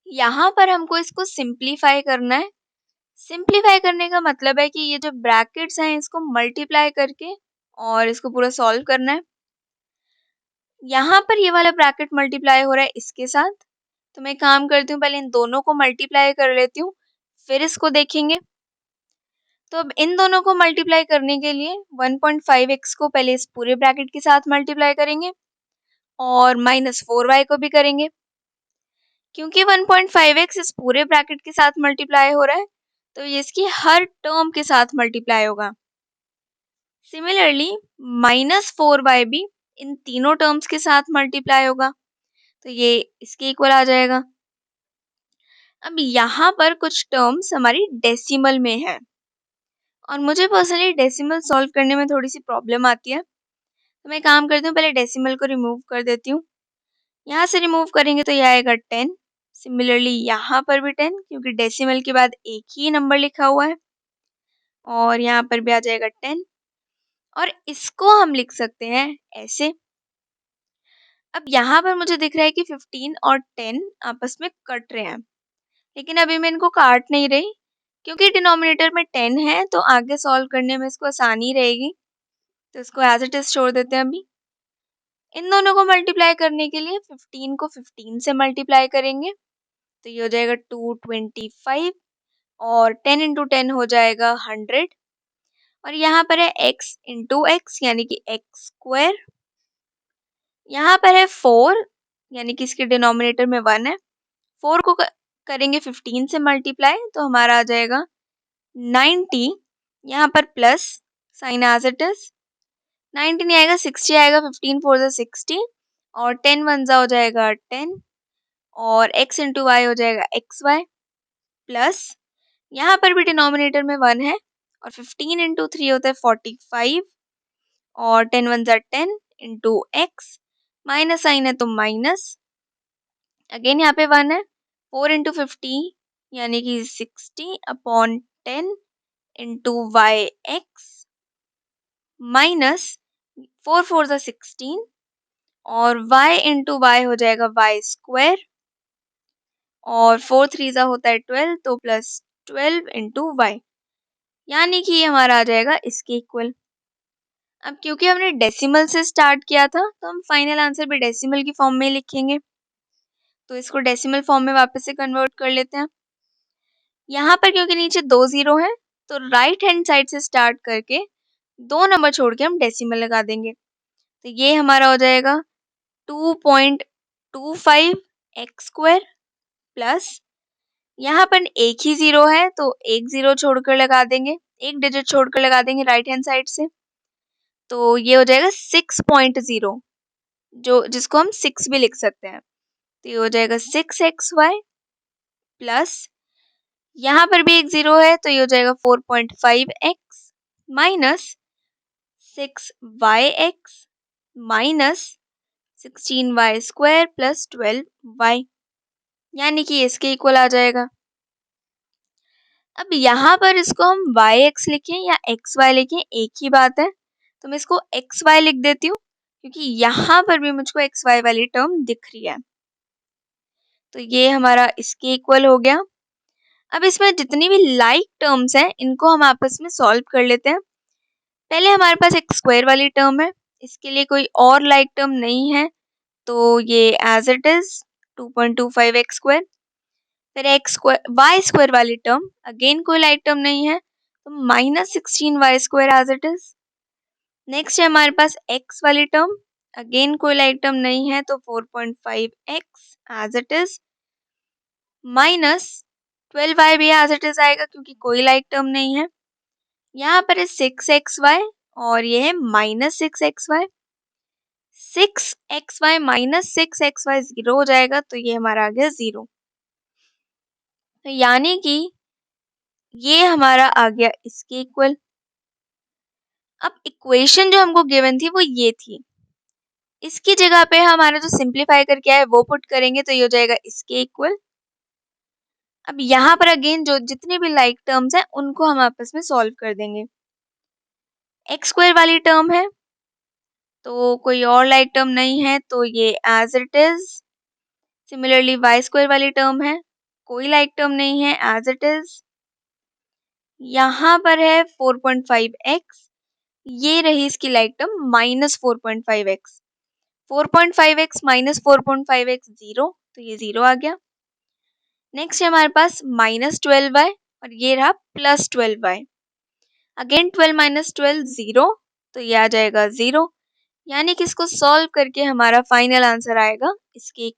यहाँ पर हमको इसको सिंप्लीफाई करना है। सिंप्लीफाई करने का मतलब है कि ये जो ब्रैकेट्स हैं इसको मल्टीप्लाई करके और इसको पूरा सॉल्व करना है। यहाँ पर ये वाला ब्रैकेट मल्टीप्लाई हो रहा है इसके साथ, तो मैं काम करती हूँ, पहले इन दोनों को मल्टीप्लाई कर लेती हूँ, फिर इसको देखेंगे। तो अब इन दोनों को मल्टीप्लाई करने के लिए 1.5x को पहले इस पूरे ब्रैकेट के साथ मल्टीप्लाई करेंगे और -4y को भी करेंगे। क्योंकि 1.5x इस पूरे ब्रैकेट के साथ मल्टीप्लाई हो रहा है, तो ये इसकी हर टर्म के साथ मल्टीप्लाई होगा। सिमिलरली -4y भी इन तीनों टर्म्स के साथ मल्टीप्लाई होगा, तो ये इसके इक्वल आ जाएगा। अब यहाँ पर कुछ टर्म्स हमारी डेसिमल में है और मुझे पर्सनली डेसिमल सॉल्व करने में थोड़ी सी प्रॉब्लम आती है, तो मैं काम करती हूँ, पहले डेसिमल को रिमूव कर देती हूँ। यहाँ से रिमूव करेंगे तो यह आएगा 10। सिमिलरली यहाँ पर भी 10, क्योंकि डेसिमल के बाद एक ही नंबर लिखा हुआ है, और यहाँ पर भी आ जाएगा 10। और इसको हम लिख सकते हैं ऐसे। अब यहाँ पर मुझे दिख रहा है कि 15 और 10 आपस में कट रहे हैं, लेकिन अभी मैं इनको काट नहीं रही, क्योंकि डिनोमिनेटर में 10 है तो आगे सॉल्व करने में इसको आसानी रहेगी, तो इसको एज इट इज छोड़ देते हैं। अभी इन दोनों को मल्टीप्लाई करने के लिए 15 को 15 से मल्टीप्लाई करेंगे, तो ये हो जाएगा 225 और 10 इंटू 10 हो जाएगा 100। और यहाँ पर है x इंटू एक्स यानी कि एक्स स्क्वायर। यहाँ पर है 4 यानी कि इसके डिनोमिनेटर में 1 है। 4 को करेंगे 15 से मल्टीप्लाई, तो हमारा आ जाएगा 90। यहाँ पर plus sign as it is, 90 नहीं आएगा, 60 आएगा। 15 4 ज़ा 60 और 10 1 ज़ा हो जाएगा 10 और x इंटू वाई हो जाएगा एक्स वाई, प्लस यहाँ पर भी डिनोमिनेटर में 1 है और 15 इंटू 3 होता है 45 और 10 1 ज़ा 10 इंटू एक्स, माइनस साइन है तो माइनस, अगेन यहाँ पे 1 है। 4 इंटू 50 यानी कि 60 upon 10 into y x, minus 4 4 ज़ा 16 और y इंटू वाई हो जाएगा वाई स्क्वायर और 4 3 ज़ा होता है 12, तो प्लस 12 इंटू वाई, यानी कि ये हमारा आ जाएगा इसके इक्वल। अब क्योंकि हमने डेसिमल से स्टार्ट किया था, तो हम फाइनल आंसर भी डेसिमल की फॉर्म में लिखेंगे, तो इसको डेसिमल फॉर्म में वापस से कन्वर्ट कर लेते हैं। यहाँ पर क्योंकि नीचे 2 0 हैं, तो राइट हैंड साइड से स्टार्ट करके 2 नंबर छोड़ के हम डेसिमल लगा देंगे, तो ये हमारा हो जाएगा 2.25 एक्स स्क्वायर प्लस, यहाँ पर एक ही 0 है तो एक 0 छोड़कर लगा देंगे, एक डिजिट छोड़कर लगा देंगे राइट हैंड साइड से, तो ये हो जाएगा 6.0, जो जिसको हम 6 भी लिख सकते हैं, तो ये हो जाएगा 6xy प्लस, यहाँ पर भी एक 0 है तो ये हो जाएगा 4.5x minus 6yx minus 16y square plus 12y, यानी कि इसके इक्वल आ जाएगा। अब यहाँ पर इसको हम yx लिखें या xy लिखें एक ही बात है, तो मैं इसको xy लिख देती हूँ, क्योंकि यहाँ पर भी मुझको xy वाली टर्म दिख रही है, तो ये हमारा इसके इक्वल हो गया। अब इसमें जितनी भी लाइक टर्म्स हैं इनको हम आपस में सॉल्व कर लेते हैं। पहले हमारे पास एक स्क्वायर वाली टर्म है, इसके लिए कोई और लाइक टर्म नहीं है, तो ये as it is 2.25 x square. फिर एक्स स्क्वायर वाई स्क्वायर वाली टर्म, अगेन कोई लाइक टर्म नहीं है, तो -16y square as it is. Next है हमारे पास एक्स वाली टर्म, अगेन कोई लाइक टर्म नहीं है, तो 4.5x as it is, minus 12y भी एज इट इज आएगा क्योंकि कोई लाइक टर्म नहीं है। यहाँ पर है 6xy और ये है -6xy, 6xy माइनस 6xy 0 हो जाएगा, तो ये हमारा आ गया 0, तो यानी कि ये हमारा आ गया इसके इक्वल। अब इक्वेशन जो हमको गिवन थी वो ये थी, इसकी जगह पे हमारा जो सिंप्लीफाई करके आया है वो पुट करेंगे, तो ये हो जाएगा इसके इक्वल। अब यहाँ पर अगेन जो जितने भी लाइक टर्म्स हैं उनको हम आपस में सॉल्व कर देंगे। एक्स स्क्वायर वाली टर्म है तो कोई और लाइक टर्म नहीं है, तो ये as it is. Similarly y square वाली टर्म है कोई लाइक टर्म नहीं है, एज इट इज। यहाँ पर है 4.5x, ये रही इसकी like term -4.5x। 4.5x minus 4.5x 0, तो ये 0 आ गया। नेक्स्ट है हमारे पास -12y और ये रहा +12y। अगेन 12 माइनस 12 0, तो ये आ जाएगा 0। यानी कि इसको सॉल्व करके हमारा फाइनल आंसर आएगा इसके